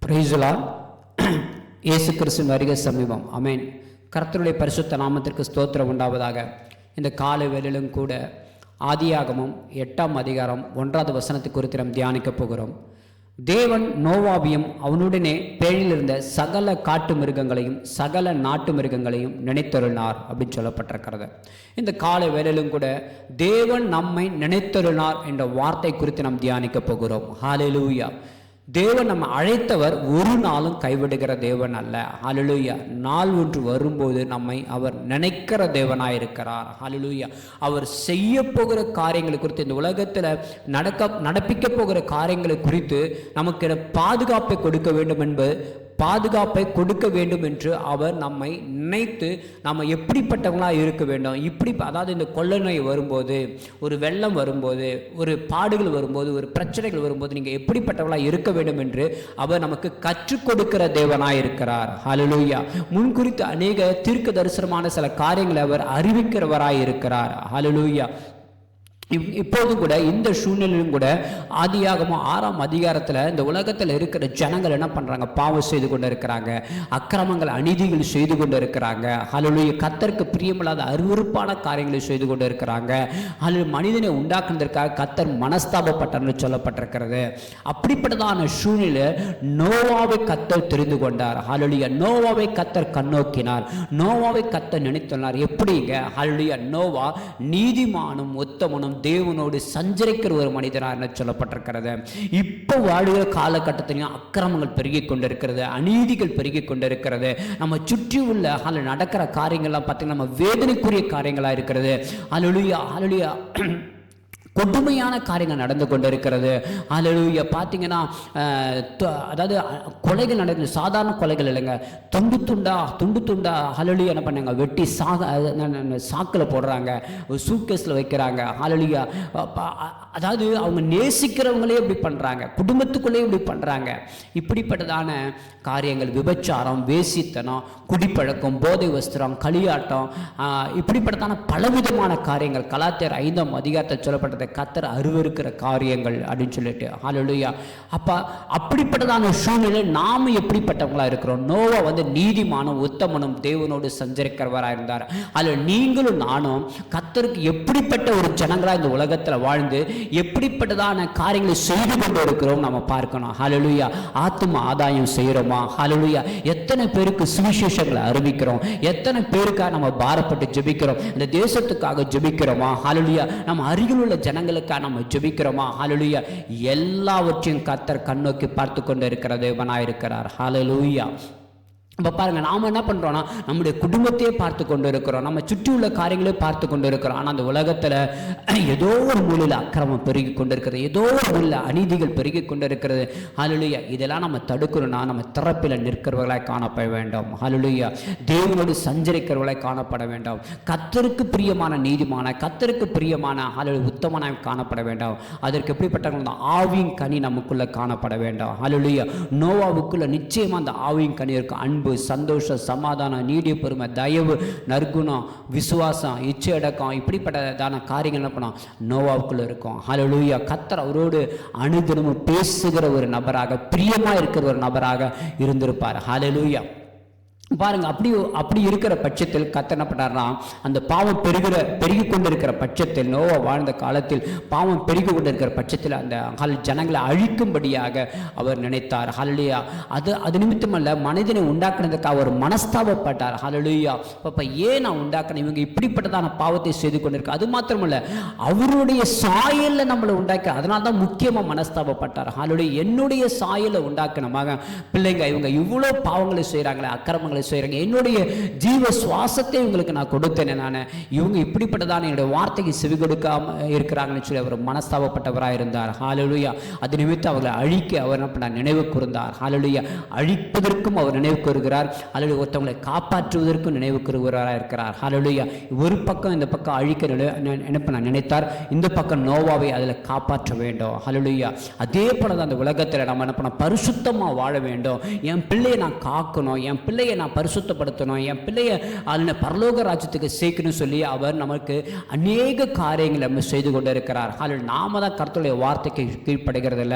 Praise the Lord. இயேசு கிறிஸ்துவின் வருகை சமீபம். ஆமென். கர்த்தருடைய பரிசுத்த நாமத்திற்கு ஸ்தோத்திரம் உண்டாவதாக. இந்த காலை வேளையிலும் கூட ஆதியாகமம் 8ஆம் அதிகாரம் 1வது வசனத்தை குறித்து நாம் தியானிக்க போகிறோம். தேவன் நோவாவையும் அவனுடனே பேழில் இருந்த சகல காட்டு மிருகங்களையும் சகல நாட்டு மிருகங்களையும் நினைத்தருளினார் அப்படின்னு சொல்லப்பட்டிருக்கிறது. இந்த காலை வேளையிலும் கூட தேவன் நம்மை நினைத்தருளினார் என்ற வார்த்தை குறித்து நாம் தியானிக்க போகிறோம். ஹல்லேலூயா. தேவன் நம்ம அழைத்தவர் ஒரு நாளும் கைவிடுகிற தேவன் அல்ல. ஹல்லேலூயா. நாள் ஒன்று வரும்போது நம்மை அவர் நினைக்கிற தேவனாயிருக்கிறார். ஹல்லேலூயா. அவர் செய்ய போகிற காரியங்களை குறித்து, இந்த உலகத்தில் நடப்பிக்க போகிற காரியங்களை குறித்து நமக்கு பாதுகாப்பை கொடுக்க வேண்டும் என்று அவர் நம்மை நினைத்து நம்ம எப்படிப்பட்டவங்களாக இருக்க வேண்டும். அதாவது இந்த கொள்ளை நோய் வரும்போது, ஒரு வெள்ளம் வரும்போது, ஒரு பாடுகள் வரும்போது, ஒரு பிரச்சனைகள் வரும்போது நீங்கள் எப்படிப்பட்டவங்களாக இருக்க வேண்டும் என்று அவர் நமக்கு கற்றுக் கொடுக்கிற தேவனாய் இருக்கிறார். ஹல்லேலூயா. முன்குறித்து அநேக தீர்க்க தரிசனமான சில காரியங்களை அவர் அறிவிக்கிறவராய் இருக்கிறார். ஹல்லேலூயா. இப்போது கூட இந்த சூழ்நிலையிலும் கூட ஆதியாகமம் 6ஆம் அதிகாரத்தில் இந்த உலகத்தில் இருக்கிற ஜனங்கள் என்ன பண்ணுறாங்க? பாவம் செய்து கொண்டு இருக்கிறாங்க, அக்கிரமங்கள் அநீதிகள் செய்து கொண்டு இருக்கிறாங்க. ஹல்லேலூயா. கர்த்தருக்கு பிரியமில்லாத அருவருப்பான காரியங்களை செய்து கொண்டு இருக்கிறாங்க. அதில் மனிதனை உண்டாக்குவதற்காக கர்த்தர் மனஸ்தாபப்பட்டார்னு சொல்லப்பட்டிருக்கிறது. அப்படிப்பட்டதான சூழ்நிலை நோவாவை கர்த்தர் தெரிந்து கொண்டார். ஹல்லேலூயா. நோவாவை கர்த்தர் கண்ணோக்கினார், நோவாவை கர்த்தர் நினைத்துள்ளார். எப்படிங்க? ஹல்லேலூயா. நோவா நீதிமானும் உத்தமனும் தேவனோடு சஞ்சரிக்கிற ஒரு மனிதனாக சொல்லப்பட்டிருக்கிறது. இப்போ வாழ்கிற காலகட்டத்திலையும் அக்கிரமங்கள் பெருகிக் கொண்டிருக்கிறது, அநீதிகள் பெருகிக் கொண்டிருக்கிறது. நம்ம சுற்றி உள்ள நடக்கிற காரியங்கள்லாம் பார்த்தீங்கன்னா நம்ம வேதனைக்குரிய காரியங்களாக இருக்கிறது. ஹல்லேலூயா. ஹல்லேலூயா. கொடுமையான காரியங்கள் நடந்து கொண்டு இருக்கிறது. ஹல்லேலூயா. பார்த்தீங்கன்னா அதாவது கொலைகள் நடக்குது. சாதாரண கொலைகள் இல்லைங்க, துண்டு துண்டா ஹல்லேலூயா என்ன பண்ணாங்க? வெட்டி சாக்கில் போடுறாங்க, சூட்கேஸில் வைக்கிறாங்க. ஹல்லேலூயா. அதாவது அவங்க நேசிக்கிறவங்களே இப்படி பண்ணுறாங்க, குடும்பத்துக்குள்ளே இப்படி பண்ணுறாங்க. இப்படிப்பட்டதான காரியங்கள், விபச்சாரம், வேசித்தனம், குடிப்பழக்கம், போதை வஸ்திரம், களியாட்டம், இப்படிப்பட்டதான பலவிதமான காரியங்கள் கலாத்தியர் 5ஆம் அதிகாரத்தில் சொல்லப்பட்டது கர்த்தர் அருவருக்கிற காரியங்கள் அப்படின்னு சொல்லிட்டு. ஹல்லேலூயா. அப்படிப்பட்டதான சூழ்நிலை நாம எப்படிப்பட்டவங்களா இருக்கிறோம்? நோவா நீதிமானும் உத்தமனும் தேவனோடு சஞ்சரிக்கிறவராக இருந்தார். அதில் நீங்களும் நானும் கர்த்தருக்கு எப்படிப்பட்ட ஒரு ஜனங்களா இந்த உலகத்தில் வாழ்ந்து எப்படிப்பட்டதான காரியங்களை செய்து கொண்டு இருக்கிறோம் நம்ம பார்க்கணும். ஹல்லேலூயா. ஆத்தும ஆதாயம் செய்கிறோமா? ஹல்லேலூயா. எத்தனை பேருக்கு சுவிசேஷங்களை அறிவிக்கிறோம்? எத்தனை பேருக்காக நம்ம பாரப்பட்டு ஜெபிக்கிறோம்? இந்த தேசத்துக்காக ஜெபிக்கிறோமா? ஹல்லேலூயா. நம்ம அருகில் உள்ள ஜனங்களுக்காக நம்ம ஜெபிக்கிறோமா? ஹல்லேலூயா. எல்லாவற்றையும் கர்த்தர் கண்ணோக்கி பார்த்து கொண்டு இருக்கிற தேவனாயிருக்கிறார். ஹல்லேலூயா. இப்போ பாருங்க, நாம் என்ன பண்ணுறோன்னா நம்முடைய குடும்பத்தையே பார்த்து கொண்டு இருக்கிறோம், நம்ம சுற்றி உள்ள காரியங்களே பார்த்து கொண்டு இருக்கிறோம். ஆனால் அந்த உலகத்தில் ஏதோ ஒரு மூலையில் அக்கிரமம் பெருகி கொண்டு இருக்கிறது, ஏதோ ஒரு மூலையில் அநீதிகள் பெருகி கொண்டு இருக்கிறது. ஹல்லேலூயா. இதெல்லாம் நம்ம தடுக்கணும்னா நம்ம திறப்பில் நிற்கிறவர்களாய் காணப்பட வேண்டும். ஹல்லேலூயா. தேவனோடு சஞ்சரிக்கிறவர்களாய் காணப்பட வேண்டும். கர்த்தருக்கு பிரியமான நீதிமான, கர்த்தருக்கு பிரியமான உத்தமனாய் காணப்பட வேண்டும். அதற்கு எப்படிப்பட்டவங்க? அந்த ஆவியின் கனி நமக்குள்ள காணப்பட வேண்டும். ஹல்லேலூயா. நோவாவுக்குள்ள நிச்சயமாக அந்த ஆவியின் கனி இருக்கும். அன்பு, சந்தோஷம், சமாதானம், நீடிய பொறுமை, தயவு, நற்குணம், விசுவாசம், இச்சை அடக்கம், இப்படிப்பட்டதான காரியங்கள் என்ன பண்ணோம்? நோவாவுக்குள்ள இருக்கும். ஹல்லேலூயா. கர்த்தர் அவரோடு அனுதினமும் பேசுகிற ஒரு நபராக, பிரியமா இருக்கிற ஒரு நபராக இருந்திருப்பார். ஹல்லேலூயா. பாருங்க, அப்படி இருக்கிற பட்சத்தில் கர்த்தர் என்ன பண்ணார்னா, அந்த பாவம் பெருகி கொண்டிருக்கிற பட்சத்தில், நோவா வாழ்ந்த காலத்தில் பாவம் பெருகி கொண்டிருக்கிற பட்சத்தில் அந்த ஜனங்களை அழிக்கும்படியாக அவர் நினைத்தார். ஹல்லேலூயா. அது நிமித்தமல்ல, மனிதனை உண்டாக்குனதுக்காக அவர் மனஸ்தாபப்பட்டார். ஹல்லேலூயா. அப்போ ஏன் நான் உண்டாக்கினேன்? இவங்க இப்படிப்பட்டதான பாவத்தை செய்து கொண்டிருக்க. அது மாத்திரமல்ல, அவருடைய சாயலில் நம்மளை உண்டாக்க, அதனால தான் முக்கியமாக மனஸ்தாபப்பட்டார். ஹல்லேலூயா. என்னுடைய சாயலை உண்டாக்கின மகன் பிள்ளைங்க இவங்க இவ்வளோ பாவங்களை செய்கிறாங்களே, அக்கிரமங்களை செய்கிறாங்க, என்னுடைய ஜீவ சுவாசத்தை இவங்களுக்கு நான் கொடுத்தேன், நான் இவங்க இப்படிப்பட்டதான என்னுடைய வார்த்தைக்கு செவி கொடுக்காம இருக்கிறாங்கன்னு சொல்லி அவர் மனஸ்தாபப்பட்டவராக இருந்தார். ஹல்லேலூயா. அது நிமித்தம் அவர்களை அழிக்க அவர் என்ன பண்ணார்? நினைவு கூர்ந்தார். ஹல்லேலூயா. அழிப்பதற்கும் அவர் நினைவு கூறுகிறார். ஹல்லேலூயா. ஒருத்தவங்களை காப்பாற்றுவதற்கும் நினைவு கூறுகிறாராக இருக்கிறார். ஹல்லேலூயா. ஒரு பக்கம் இந்த பக்கம் அழிக்க என்ன பண்ண நினைத்தார், இந்த பக்கம் நோவாவை அதில் காப்பாற்ற வேண்டும். ஹல்லேலூயா. அதே போல தான் அந்த உலகத்தில் நம்ம என்ன பண்ண, பரிசுத்தமாக வாழ வேண்டும். என் பிள்ளையை நான் காக்கணும், என் பிள்ளையை நான் பரிசுத்தப்படுத்தணும், என் பிள்ளைய அதில் பரலோக ராஜ்யத்துக்கு சேர்க்கணும்னு சொல்லி அவர் நமக்கு அநேக காரியங்களை நம்ம செய்து கொண்டு இருக்கிறார். அதில் நாம தான் கர்த்தருடைய வார்த்தைக்கு கீழ்ப்படுகிறதில்ல,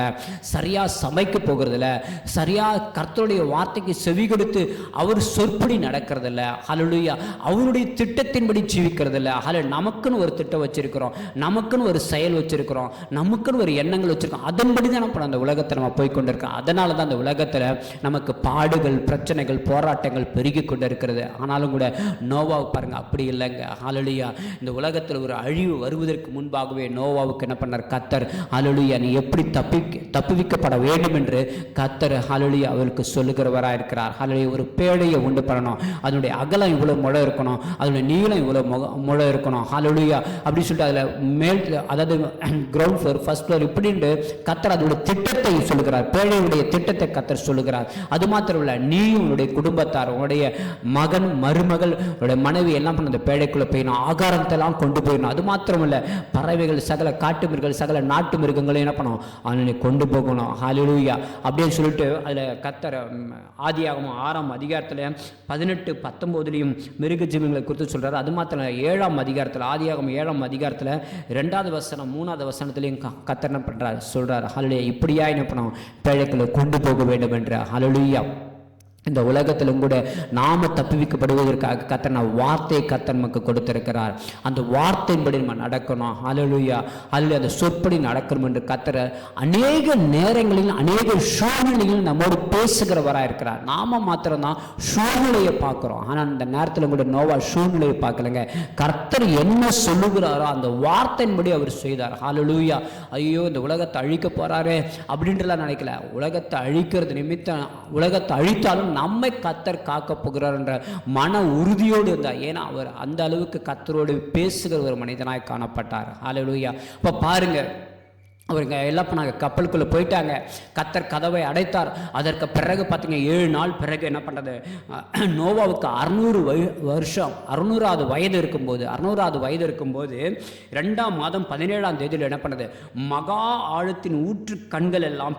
சரியாக சமைக்க போகிறதில்ல, சரியாக கர்த்தருடைய வார்த்தைக்கு செவி கொடுத்து அவர் சொற்படி நடக்கிறதில்ல. ஹல்லேலூயா. அவருடைய திட்டத்தின்படி ஜீவிக்கிறதில்ல. அதில் நமக்குன்னு ஒரு திட்டம் வச்சிருக்கிறோம், நமக்குன்னு ஒரு செயல் வச்சிருக்கிறோம், நமக்குன்னு ஒரு எண்ணங்கள் வச்சிருக்கோம். அதன்படி தான் நம்ம அந்த உலகத்தை நம்ம போய்கொண்டிருக்கோம். அதனால தான் அந்த உலகத்தில் நமக்கு பாடுகள், பிரச்சனைகள், போராட்டங்கள் பெருகி கொண்டு இருக்கிறது. ஆனாலும் கூட நோவாவை பாருங்க, அப்படி இல்லைங்க. ஹல்லேலூயா. இந்த உலகத்தில் ஒரு அழிவு வருவதற்கு முன்பாகவே நோவாவுக்கு என்ன பண்ணார் கர்த்தர்? ஹல்லேலூயா. நீ எப்படி தப்புவிக்கப்பட வேண்டும் என்று கர்த்தர் ஹல்லேலூயா அவருக்கு சொல்லுகிறவராக இருக்கிறார். ஹல்லேலூயா. ஒரு பேழையை உண்டு பண்ணணும், அதனுடைய அகலம் இவ்வளோ முளை இருக்கணும், அதனுடைய நீளம் இவ்வளோ முளை இருக்கணும். ஹல்லேலூயா. அப்படி சொல்லிட்டு அதில் மேல், அதாவது கிரவுண்ட் ஃப்ளோர், ஃபர்ஸ்ட் ஃப்ளோர், இப்படின்னு கர்த்தர் அதோடைய திட்டத்தை சொல்லுகிறார். பேழையுடைய திட்டத்தை கர்த்தர் சொல்லுகிறார். அது மாத்திரம் இல்லை, நீயும் உன்னுடைய குடும்பத்தார், உன்னுடைய மகன், மருமகள், உன்னுடைய மனைவி எல்லாம் பண்ண அந்த பேழைக்குள்ளே போயிடணும், ஆகாரத்தை எல்லாம் கொண்டு போயிடணும். அது மாத்திரம் இல்லை, பறவைகள், சகல காட்டு மிருகங்கள், சகல நாட்டு மிருகங்களையும் என்ன பண்ணணும், அவனை கொண்டு போகணும். ஹல்லேலூயா. அப்படின்னு சொல்லிட்டு அதில் கர்த்தர் ஆதியாகமம் 6ஆம் அதிகாரத்தில் 18, 19 மிருக ஜீவங்களை குறித்து சொல்கிறார். அது மாத்திரம் இல்லை, 7ஆம் அதிகாரத்தில், ஆதியாகமம் 7ஆம் அதிகாரத்தில் 2வது வசனம் 3வது வசனத்திலையும் கர்த்தர் என்ன பண்ணுறார் சொல்கிறார். ஹல்லேலூயா. இப்படியா என்ன பண்ணணும், பேழைக்குள்ளே கொண்டு போக வேண்டும் என்ற. ஹல்லேலூயா. இந்த உலகத்திலும் கூட நாம தப்புவிக்கப்படுவதற்காக கர்த்தர் வார்த்தையை கர்த்தர் நமக்கு கொடுத்திருக்கிறார். அந்த வார்த்தையின்படி நம்ம நடக்கணும். ஹல்லேலூயா. அதில் அந்த சொற்படி நடக்கணும் என்று கர்த்தர் அநேக நேரங்களில், அநேக சூழ்நிலைகளில் நம்மோடு பேசுகிறவராக இருக்கிறார். நாம மாத்திரம்தான் சூழ்நிலையை பார்க்குறோம். ஆனால் இந்த நேரத்தில் கூட நோவா சூழ்நிலையை பார்க்கலங்க. கர்த்தர் என்ன சொல்லுகிறாரோ அந்த வார்த்தையின்படி அவர் செய்தார். ஹல்லேலூயா. ஐயோ, இந்த உலகத்தை அழிக்க போறாரு அப்படின்றலாம் நினைக்கல. உலகத்தை அழிக்கிறது நிமித்தம், உலகத்தை அழித்தாலும் நம்மை கர்த்தர் காக்க போகிறார் என்ற மன உறுதியோடு இருந்தார். ஏன்னா அவர் அந்த அளவுக்கு கர்த்தரோடு பேசுகிற ஒரு மனிதனாய் காணப்பட்டார். ஹல்லேலூயா. இப்போ பாருங்க, அவருங்க எல்லாம் பண்ணாங்க, கப்பலுக்குள்ளே போயிட்டாங்க. கர்த்தர் கதவை அடைத்தார். அதற்கு பிறகு பார்த்தீங்க 7 நாள் பிறகு என்ன பண்ணுறது, நோவாவுக்கு 600 வருஷம், 600வது வயது இருக்கும்போது, 600வது வயது இருக்கும்போது 2ஆம் மாதம் 17ஆம் தேதியில் என்ன பண்ணது, மகா ஆழத்தின் ஊற்று கண்கள் எல்லாம்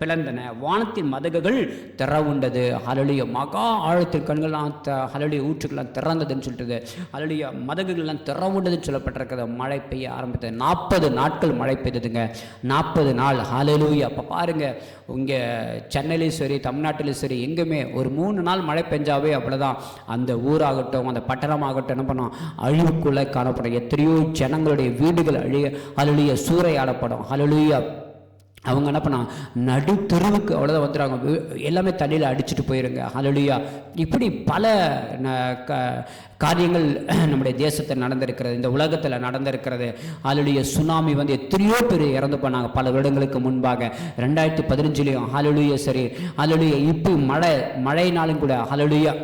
பிளந்தன, வானத்தின் மதகுகள் திறவுண்டது. ஹல்லேலூயா. மகா ஆழத்தின் கண்கள்லாம் ஹல்லேலூயா ஊற்றுக்கெல்லாம் திறந்ததுன்னு சொல்லிட்டு, ஹல்லேலூயா மதகுகள்லாம் திறவுண்டதுன்னு சொல்லப்பட்டிருக்கிறது. மழை பெய்ய ஆரம்பித்தது. 40 நாட்கள் மழை பெய்ததுங்க. 40 நாள். ஹல்லேலூயா. அப்போ பாருங்க, இங்கே சென்னையிலையும் சரி, தமிழ்நாட்டிலையும் சரி, எங்குமே ஒரு 3 நாள் மழை பெஞ்சாவே அவ்வளோதான், அந்த ஊராகட்டும், அந்த பட்டணமாகட்டும் என்ன பண்ணோம், அழிவுக்குள்ளே காணப்படும். எத்தனையோ ஜனங்களுடைய வீடுகள் ஹல்லேலூயா சூறையாடப்படும். ஹல்லேலூயா. அவங்க என்ன பண்ணாங்க, நடு தெருவுக்கு அவ்வளோதான் வந்துடுறாங்க, எல்லாமே தண்ணியில் அடிச்சுட்டு போயிருங்க. ஹல்லேலூயா. இப்படி பல காரியங்கள் நம்முடைய தேசத்தில் நடந்திருக்கிறது, இந்த உலகத்தில் நடந்திருக்கிறது. ஹல்லேலூயா. சுனாமி வந்து எத்தனையோ பேர் இறந்து போனாங்க பல வருடங்களுக்கு முன்பாக. 2015 ஹல்லேலூயா. சரி, ஹல்லேலூயா. இப்போ மழைனாலும் கூட ஹல்லேலூயா,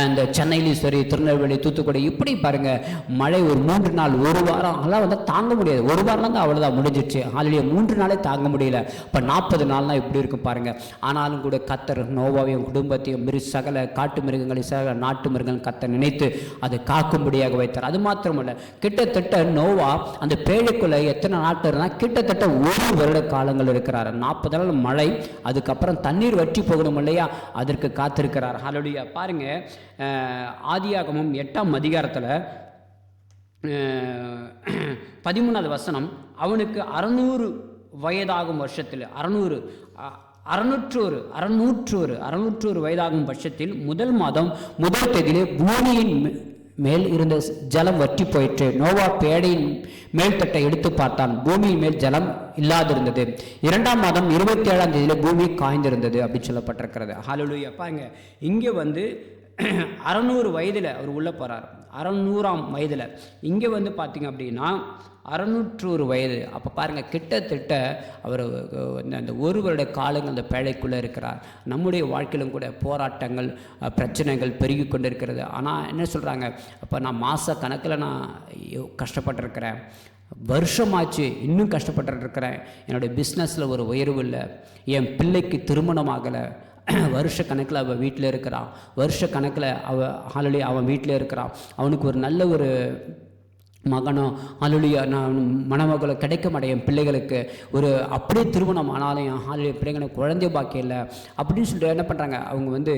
இந்த சென்னையிலையும் சரி, திருநெல்வேலி, தூத்துக்குடி, இப்படி பாருங்கள் மழை ஒரு 3 நாள், 1 வாரம் அதெல்லாம் வந்து தாங்க முடியாது. 1 வாரம் தான் அவ்வளோதான் முடிஞ்சிச்சு. ஹல்லேலூயா. 3 நாளே தாங்க முடியல. இப்போ 40 நாள்லாம் எப்படி இருக்கும் பாருங்கள். ஆனாலும் கூட கர்த்தர் நோவாவையும் குடும்பத்தையும் சகல காட்டு மிருகங்களையும் சகல நாட்டு மிருகங்கள் கர்த்தர் நினைத்து அதை காக்கும்படியாக வைத்தார். அது மாத்திரமல்ல, கிட்டத்தட்ட நோவா அந்த பேழைக்குள்ளே எத்தனை நாட்கள் இருந்தால், கிட்டத்தட்ட 1 வருட காலங்கள் இருக்கிறார். 40 நாள் மழை, அதுக்கப்புறம் தண்ணீர் வற்றி போகணும் இல்லையா, அதற்கு காத்திருக்கிறார். ஹல்லேலூயா. பாருங்க, ஆதியாகமம் 8ஆம் அதிகாரத்தில் 13வது வசனம், அவனுக்கு 600 வயதாகும் வருஷத்தில், 601 வயதாகும் பட்சத்தில் முதல் மாதம் முதல் தேதியிலே பூமியின் மேல் இருந்த ஜலம் வற்றி போயிற்று. நோவா பேடையின் மேல் தட்டை எடுத்து பார்த்தான், பூமியின் மேல் ஜலம் இல்லாதிருந்தது. 2ஆம் மாதம் 27ஆம் தேதியில பூமி காய்ந்திருந்தது அப்படின்னு சொல்லப்பட்டிருக்கிறது. ஹல்லேலூயா. பாருங்க, இங்கே வந்து 600 வயதில் அவர் உள்ளே போகிறார். 600ஆம் வயதில். இங்கே வந்து பார்த்திங்க அப்படின்னா 601 வயது. அப்போ பாருங்கள், கிட்டத்தட்ட அவர் அந்த 1 வருட காலங்கள் அந்த பேழைக்குள்ளே இருக்கிறார். நம்முடைய வாழ்க்கையிலும் கூட போராட்டங்கள், பிரச்சனைகள் பெருகி கொண்டு இருக்கிறது. ஆனால் என்ன சொல்கிறாங்க, அப்போ நான் மாத கணக்கில் நான் கஷ்டப்பட்டிருக்கிறேன், வருஷமாச்சு இன்னும் கஷ்டப்பட்டுருக்கிறேன், என்னுடைய பிஸ்னஸில் ஒரு உயர்வு இல்லை, என் பிள்ளைக்கு திருமணம் ஆகலை, வருஷ கணக்கில் அவள் வீட்டில் இருக்கிறான், வருஷ கணக்கில் அவன் வீட்டில் இருக்கிறான், அவனுக்கு ஒரு நல்ல ஒரு மகனோ ஹல்லேலூயா நான் மணமகளை கிடைக்க மாட்டேன், என் பிள்ளைகளுக்கு ஒரு அப்படியே திருமணம் ஆனாலும் என் ஹல்லேலூயா பிள்ளைங்களுக்கு குழந்தை பாக்கியம் இல்லை அப்படின்னு சொல்லிட்டு என்ன பண்ணுறாங்க, அவங்க வந்து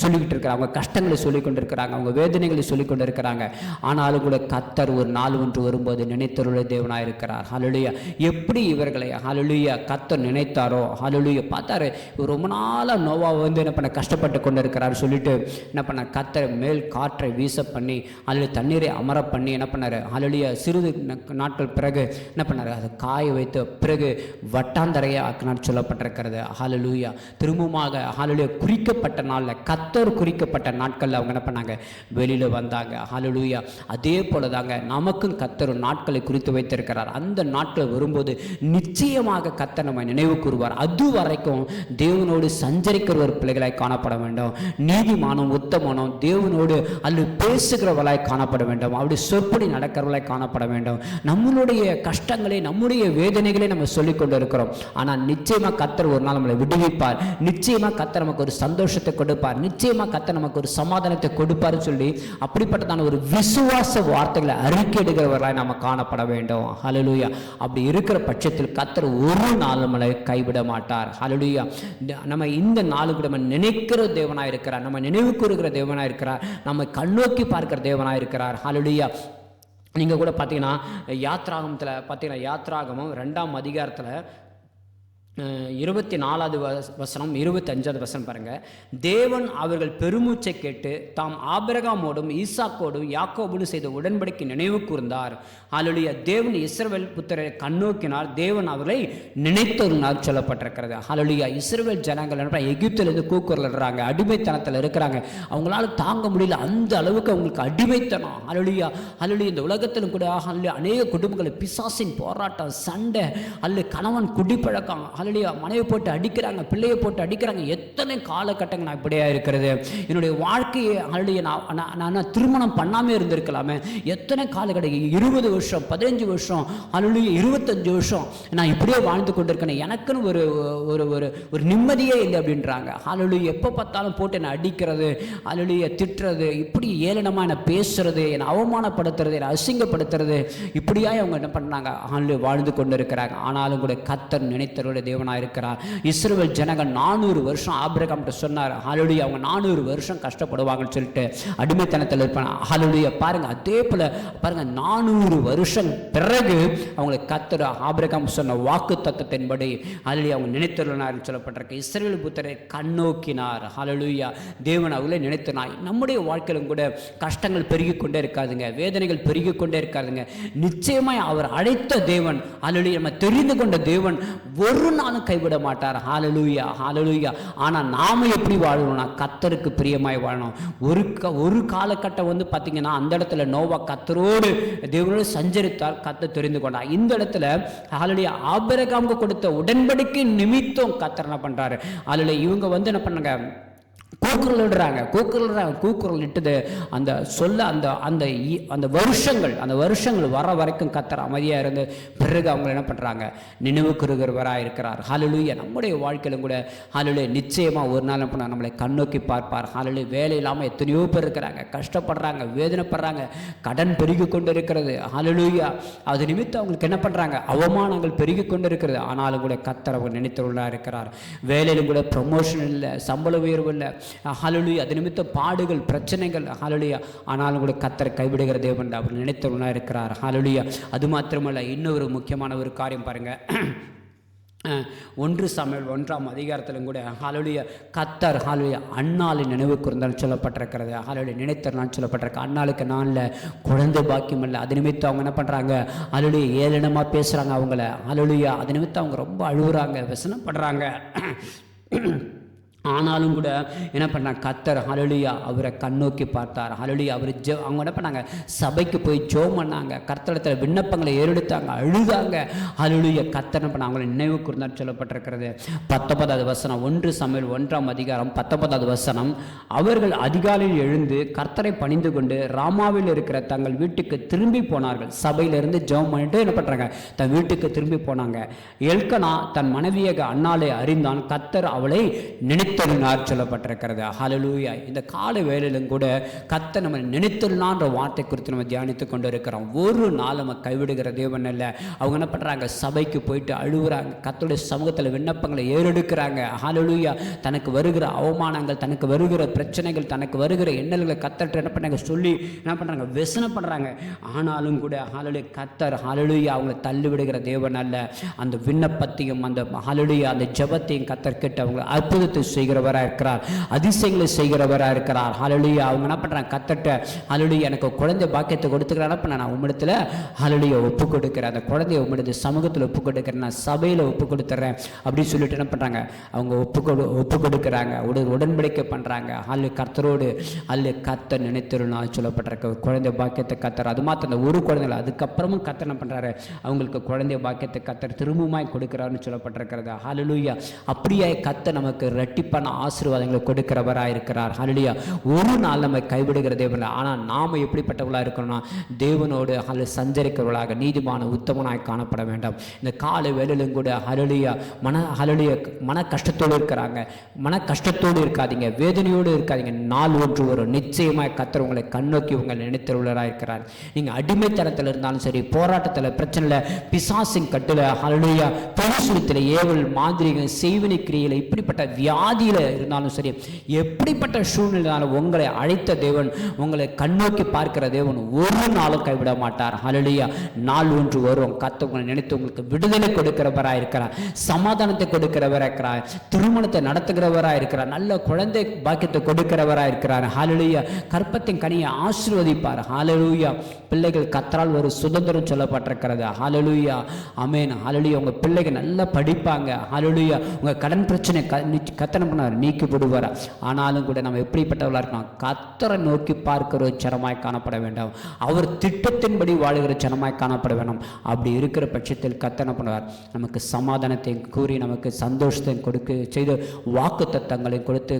சொல்லிக்கிட்டு இருக்கிறாங்க, அவங்க கஷ்டங்களை சொல்லி கொண்டு இருக்கிறாங்க, அவங்க வேதனைகளை சொல்லி கொண்டு இருக்கிறாங்க. ஆனாலும் கூட கர்த்தர் ஒரு நாள் ஒன்று வரும்போது நினைத்தருள தேவனாக இருக்கிறார். ஹல்லேலூயா. எப்படி இவர்களை ஹல்லேலூயா கர்த்தர் நினைத்தாரோ ஹல்லேலூயா பார்த்தாரு. ரொம்ப நாளாக நோவா வந்து என்ன பண்ண கஷ்டப்பட்டு கொண்டு இருக்கிறார் சொல்லிட்டு என்ன பண்ண கர்த்தர் மேல் காற்றை வீச பண்ணி அதில் தண்ணீரை அமர பண்ணி என்ன பண்ணார், ஹல்லேலூயா சிறிது நாட்கள் பிறகு என்ன பண்ணார், அதை காய வைத்த பிறகு வட்டாந்தரையாக ஆக்கினார் சொல்லப்பட்டிருக்கிறது. ஹல்லேலூயா. திரும்பமாக ஹல்லேலூயா குறிக்கப்பட்ட நாளில் கர்த்தர் குறிக்கப்பட்ட நாட்களில் அவங்க என்ன பண்ணாங்க, வெளியில் வந்தாங்க. ஹல்லேலூயா. அதே போல தாங்க நமக்கும் கர்த்தர் நாட்களை குறித்து வைத்திருக்கிறார். அந்த நாட்கள் வரும்போது நிச்சயமாக கர்த்தர் நம்ம நினைவு கூறுவார். அது வரைக்கும் தேவனோடு சஞ்சரிக்கிற ஒரு பிள்ளைகளாய் காணப்பட வேண்டும். நீதிமானும் உத்தமனும் தேவனோடு அல்லது பேசுகிறவர்களாய் காணப்பட வேண்டும். அப்படி சொற்படி நடக்கிறவர்களாய் காணப்பட வேண்டும். நம்மளுடைய கஷ்டங்களை நம்முடைய வேதனைகளை நம்ம சொல்லிக் கொண்டு இருக்கிறோம். ஆனால் நிச்சயமா கர்த்தர் ஒரு நாள் நம்மளை விடுவிப்பார். நிச்சயமா கர்த்தர் நமக்கு ஒரு சந்தோஷத்தை கொடுப்பார். நிச்சயமா கர்த்தர் நமக்கு ஒரு சமாதானத்தை கொடுப்பார் சொல்லி அப்படிப்பட்டதான ஒரு விசுவாச வார்த்தைகளை அறிக்கையிடுகிறவர்களாய் நம்ம காணப்பட வேண்டும். ஹல்லேலூயா. அப்படி இருக்கிற பட்சத்தில் கர்த்தர் ஒரு நாள் நம்மளை கைவிட மாட்டார். ஹல்லேலூயா. நம்ம இந்த நாள் கூட நம்ம நினைக்கிற தேவனாய் இருக்கிறார், நம்ம நினைவு கூறுகிற தேவனாய் இருக்கிறார், நம்ம கண்ணோக்கி பார்க்கிற தேவனாய் இருக்கிறார். ஹல்லேலூயா. நீங்கள் கூட பார்த்தீங்கன்னா யாத்ராகமத்தில் பார்த்தீங்கன்னா யாத்ராகமம் 2ஆம் அதிகாரத்தில் 24வது வசனம் 25வது வசனம் பாருங்க. தேவன் அவர்கள் பெருமூச்சை கேட்டு தாம் ஆபிரகாமோடும் ஈசாக்கோடும் யாக்கோபோடும் செய்த உடன்படிக்கை நினைவு கூர்ந்தார். ஹல்லேலூயா. தேவன் இஸ்ரவேல் புத்திரரை கண்ணோக்கினார், தேவன் அவர்களை நினைத்தருளினார் சொல்லப்பட்டிருக்கிறது. ஹல்லேலூயா. இஸ்ரவேல் ஜனங்கள் எகிப்திலிருந்து கூக்குரலிடுறாங்க, அடிமைத்தனத்தில் இருக்கிறாங்க, அவங்களால தாங்க முடியல, அந்த அளவுக்கு அவங்களுக்கு அடிமைத்தனம். ஹல்லேலூயா. ஹல்லேலூயா. இந்த உலகத்திலும் கூட அநேக குடும்பங்கள் பிசாசின் போராட்டம், சண்டை, அல்ல கணவன் குடிப்பழக்கம், மனைவி போட்டு அடிக்கிறாங்க, பிள்ளையை போட்டு அடிக்கிறாங்க. எத்தனை காலகட்டங்கள் நான் இப்படியா இருக்கிறது, என்னுடைய வாழ்க்கையை நான் திருமணம் பண்ணாமே இருந்திருக்கலாமே, எத்தனை காலகட்டம் 20 வருஷம் 15 வருஷம் 25 வருஷம் நான் இப்படியே வாழ்ந்து கொண்டிருக்கேன், எனக்குன்னு ஒரு ஒரு ஒரு நிம்மதியே இல்லை அப்படின்றாங்க. ஹல்லேலூயா. எப்போ பார்த்தாலும் போட்டு என்னை அடிக்கிறது, ஹல்லேலூயா திட்டுறது, இப்படி ஏளனமாக என்னை பேசுறது, என்னை அவமானப்படுத்துறது, என்னை அசிங்கப்படுத்துறது, இப்படியா அவங்க என்ன பண்ணுறாங்க, ஹல்லேலூயா வாழ்ந்து கொண்டு இருக்கிறாங்க. ஆனாலும் கூட கர்த்தர் நினைத்தருடைய தேவனாக இருக்கிறார். இஸ்ரவேல் ஜனங்கள் 400 வருஷம் ஆபிரகாம்கிட்ட சொன்னார், ஹல்லேலூயா அவங்க 400 வருஷம் கஷ்டப்படுவாங்கன்னு சொல்லிட்டு அடிமைத்தனத்தில் இருப்பாங்க. ஹல்லேலூயா. பாருங்க, அதே போல பாருங்க 400 வருஷம் பிறகு அவங்களை கர்த்தர் ஆபிரகாம் சொன்ன வாக்கு தத்தத்தின்படி ஹல்லேலூயா அவங்க நினைத்தருளினார் சொல்லப்பட்டிருக்கு. இஸ்ரவேல் புத்திரரை கண்ணோக்கினார். ஹல்லேலூயா. தேவன் அவங்களே நினைத்தனாய். நம்முடைய வாழ்க்கையிலும் கூட கஷ்டங்கள் பெருகி கொண்டே இருக்காதுங்க, வேதனைகள் பெருகி கொண்டே இருக்காதுங்க. நிச்சயமாய் அவர் அழைத்த தேவன், ஹல்லேலூயா நம்ம தெரிந்து கொண்ட தேவன் ஒரு நாளும் கைவிட மாட்டார். ஹல்லேலூயா. ஹல்லேலூயா. ஆனால் நாம எப்படி வாழணும்னா கர்த்தருக்கு பிரியமாய் வாழணும். ஒரு காலகட்டம் வந்து பார்த்தீங்கன்னா அந்த இடத்துல நோவா கர்த்தரோடு தேவனோடு சஞ்சரித்தார், கர்த்தர் தெரிந்து கொண்டார். இந்த இடத்துல ஹல்லேலூயா ஆபிரகாமுக்கு கொடுத்த உடன்படிக்கை நிமித்தம் கர்த்தர் என்ன பண்றாரு, ஹல்லேலூயா இவங்க வந்து என்ன பண்ணாங்க, கூக்குரல் இட்டது அந்த சொல்ல அந்த வருஷங்கள் வர வரைக்கும் கர்த்தர் அமைதியாக இருந்து பிறகு அவங்க என்ன பண்ணுறாங்க, நினைவு கூறுகிறவராக இருக்கிறார். ஹல்லேலூயா. நம்முடைய வாழ்க்கையிலும் கூட ஹல்லேலூயா நிச்சயமாக ஒரு நாள் என்ன நம்மளை கண்ணோக்கி பார்ப்பார். ஹல்லேலூயா. வேலை இல்லாமல் எத்தனையோ பேர் இருக்கிறாங்க, கஷ்டப்படுறாங்க, வேதனைப்படுறாங்க, கடன் பெருகி கொண்டு இருக்கிறது. ஹல்லேலூயா. அது நிமித்தம் அவங்களுக்கு என்ன பண்ணுறாங்க, அவமானங்கள் பெருகி கொண்டு இருக்கிறது. ஆனாலும் கூட கர்த்தர் அவங்க நினைத்தருளாக இருக்கிறார். வேலையிலும் கூட ப்ரமோஷன் இல்லை, சம்பள உயர்வு இல்லை. ஹல்லேலூயா. அது நிமித்தம் பாடுகள், பிரச்சனைகள். ஹல்லேலூயா. ஆனாலும் கூட கர்த்தர் கைவிடுகிற தேவன் அவர் நினைத்தவனாக இருக்கிறார். ஹல்லேலூயா. அது மாத்திரமல்ல, இன்னொரு முக்கியமான ஒரு காரியம் பாருங்க. 1 சாமுவேல் 1ஆம் அதிகாரத்திலும் கூட ஹல்லேலூயா கர்த்தர் ஹல்லேலூயா அன்னாளை நினைவு கூர்ந்தால் சொல்லப்பட்டிருக்கிறது. ஹல்லேலூயா நினைத்தருளான்னு சொல்லப்பட்டிருக்கு. அன்னாளுக்கு நாளில் குழந்தை பாக்கியம் இல்லை. அது நிமித்தம் அவங்க என்ன பண்ணுறாங்க, ஹல்லேலூயா ஏளனமாக பேசுகிறாங்க அவங்கள. ஹல்லேலூயா. அது நிமித்தம் அவங்க ரொம்ப அழுகுறாங்க, வசனப்படுறாங்க. ஆனாலும் கூட என்ன பண்ணாங்க, கர்த்தர் ஹல்லேலூயா அவரை கண்ணோக்கி பார்த்தார். ஹல்லேலூயா அவர் அவங்க என்ன பண்ணாங்க, சபைக்கு போய் ஜெபம் பண்ணாங்க, கர்த்தரிடத்தில் விண்ணப்பங்களை ஏறெடுத்தாங்க, அழுதாங்க. ஹல்லேலூயா. கர்த்தர் என்ன பண்ண அவங்களை நினைவு கூர்ந்தார் சொல்லப்பட்டிருக்கிறது. 19வது வசனம் 1 சாமுவேல் 1ஆம் அதிகாரம் 19வது வசனம். அவர்கள் அதிகாலையில் எழுந்து கர்த்தரை பணிந்து கொண்டு ராமாவில் இருக்கிற தங்கள் வீட்டுக்கு திரும்பி போனார்கள். சபையிலிருந்து ஜெபம் பண்ணிட்டு என்ன பண்ணுறாங்க, தன் வீட்டுக்கு திரும்பி போனாங்க. எல்கனா தன் மனைவியாக அன்னாளை அறிந்தான், கர்த்தர் அவளை நினைத்து நினைத்தருளினார் சொல்லப்பட்டிருக்கிறது. ஹல்லேலூயா. இந்த காலை வேளையிலும் கூட கர்த்தர் நம்ம நினைத்தருளினான்ற வார்த்தை குறித்து நம்ம தியானித்து கொண்டு இருக்கிறோம். ஒரு நாள் நம்ம கைவிடுகிற தேவன் அல்ல. அவங்க என்ன பண்ணுறாங்க, சபைக்கு போயிட்டு அழுகுறாங்க, கர்த்தருடைய சமூகத்தில் விண்ணப்பங்களை ஏறெடுக்கிறாங்க. ஹல்லேலூயா. தனக்கு வருகிற அவமானங்கள், தனக்கு வருகிற பிரச்சனைகள், தனக்கு வருகிற எண்ணல்களை கர்த்தர்ட்ட என்ன பண்ணாங்க சொல்லி என்ன பண்ணுறாங்க, வெசனை பண்ணுறாங்க. ஆனாலும் கூட ஹல்லேலூயா கர்த்தர் ஹல்லேலூயா அவங்களை தள்ளி விடுகிற தேவன் அல்ல. அந்த விண்ணப்பத்தையும் அந்த ஹல்லேலூயா அந்த ஜெபத்தையும் கர்த்தர் கேட்டு அவங்க அற்புதத்தை செய்கிறவராக இருக்கிறார், அதிசயங்களை செய்கிறவராக இருக்கிறார். ஹல்லேலூயா. அவங்க என்ன பண்ணுறாங்க, கர்த்தர்ட்ட ஹல்லேலூயா எனக்கு குழந்தை பாக்கியத்தை கொடுத்துக்கிறான், நான் உம்மிடத்தில் ஹல்லேலூயா ஒப்பு கொடுக்குறேன், அந்த குழந்தைய உம்மிடத்து சமூகத்தில் ஒப்பு கொடுக்குறேன், நான் சபையில் ஒப்பு கொடுத்துட்றேன் அப்படின்னு சொல்லிட்டு என்ன பண்ணுறாங்க, அவங்க ஒப்பு கொடுக்குறாங்க, உடன்படிக்கை பண்ணுறாங்க. அல்ல கர்த்தரோடு அல்ல கர்த்தர் நினைத்திருநாள் சொல்லப்பட்டிருக்க குழந்தை பாக்கியத்தை கர்த்தர், அது மாத்திரம் அந்த ஒரு குழந்தைகள் அதுக்கப்புறமும் கர்த்தர் என்ன பண்ணுறாரு, அவங்களுக்கு குழந்தை பாக்கியத்தை கர்த்தர் திரும்பவுமாய் கொடுக்குறாருன்னு சொல்லப்பட்டிருக்கிறது. ஹல்லேலூயா. அப்படியே கர்த்தர் நமக்கு இரட்டிப்பான ஆசீர்வாதங்களை கொடுக்கிறவராக இருக்கிறார். ஹல்லேலூயா. ஒரு நாள் நம்ம கைவிடுகிற தேவன். ஆனால் நாம் எப்படிப்பட்டவர்களாக இருக்கணும்னா தேவனோடு சஞ்சரிக்கிறவர்களாக நீதிமான உத்தமனாய் காணப்பட வேண்டும். இந்த காலை வேளையிலும் கூட ஹல்லேலூயா மன கஷ்டத்தோடு இருக்கிறாங்க, மன கஷ்டத்தோடு இருக்காதீங்க, வேதனையோடு இருக்காதீங்க. நாள் ஒன்று வரும், நிச்சயமாக கர்த்தர் உங்களை கண்ணோக்கி உங்களை நினைத்தருளராக இருக்கிறார். நீங்கள் அடிமைத்தனத்தில் இருந்தாலும் சரி, போராட்டத்தில், பிரச்சனையில், பிசாசின் கட்டில், ஹல்லேலூயா பொருசுரத்தில், ஏவல், மாந்திரிகம், செய்வினை கிரியில், இப்படிப்பட்ட வியாதியில் இருந்தாலும் சரி, எப்படிப்பட்ட சூழ்நிலையாலும் உங்களை அழைத்த தேவன், உங்களை கண்ணோக்கி பார்க்கிற தேவன் ஒரு நாளும் கைவிட மாட்டார். ஹல்லேலூயா. நாள் ஒன்று வரும், கர்த்தர் உங்களை நினைத்து உங்களுக்கு விடுதலை கொடுக்கிறவராக இருக்கிறார், சமாதானத்தை கொடுக்கிறவராக இருக்கிறார், திருமணத்தை நடத்துகிறவராக இருக்கிறார், நல்ல குழந்தை பாக்கியத்தை கொடுக்கிறவராக இருக்கிறார். ஹல்லேலூயா. கற்பத்தின் கனியை ஆசீர்வதிப்பார். ஹல்லேலூயா. பிள்ளைகள் கர்த்தரால் ஒரு சுதந்திரம் சொல்லப்பட்டிருக்கிறது. ஹல்லேலூயா. ஆமென். ஹல்லேலூயா. உங்க பிள்ளைகள் நல்லா படிப்பாங்க. ஹல்லேலூயா. உங்க கடன் பிரச்சனை கர்த்தர் பண்ணார் நீக்கி விடுவார். ஆனாலும் கூட நம்ம எப்படிப்பட்டவர்களாக இருக்கணும், கர்த்தரை நோக்கி பார்க்கிற ஜனமாய் காணப்பட வேண்டும், அவர் திட்டத்தின்படி வாழுகிற ஜனமாய் காணப்பட வேண்டும். அப்படி இருக்கிற பட்சத்தில் கர்த்தர் என்ன பண்ணுவார், நமக்கு சமாதானத்தை கூறி நமக்கு சந்தோஷத்தை கொடுக்க செய்து வாக்கு தத்தங்களை கொடுத்து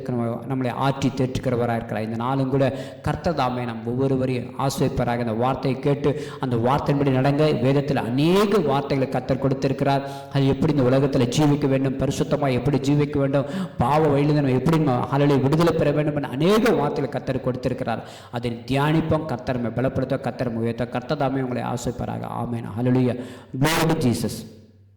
நம்மளை ஆற்றி தேற்றுக்கிறவராக இருக்கிறார். இந்த நாளும் கூட கர்த்தர் தாமே நம் ஒவ்வொருவரையும் ஆசிர்வதிப்பாராக. இந்த வார்த்தையை கேட்டு அந்த வார்த்தையின்படி நடங்க. வேதத்தில் அநேக வார்த்தைகளை கர்த்தர் கொடுத்திருக்கிறார். அது எப்படி இந்த உலகத்தில் ஜீவிக்க வேண்டும், பரிசுத்தமாக எப்படி ஜீவிக்க வேண்டும், பாவ வழியிலிருந்து நம்ம எப்படி ஹல்லேலூயா விடுதலை பெற வேண்டும் என்ற அநேக வார்த்தைகளை கர்த்தர் கொடுத்திருக்கிறார். அதை தியானிப்போம். கர்த்தர் பலப்படுத்த, கர்த்தர் உயர்த்த, கர்த்தர் தாமே உங்களை ஆசிர்வதிப்பாராக. ஆமென். ஹல்லேலூயா. Glory to Jesus.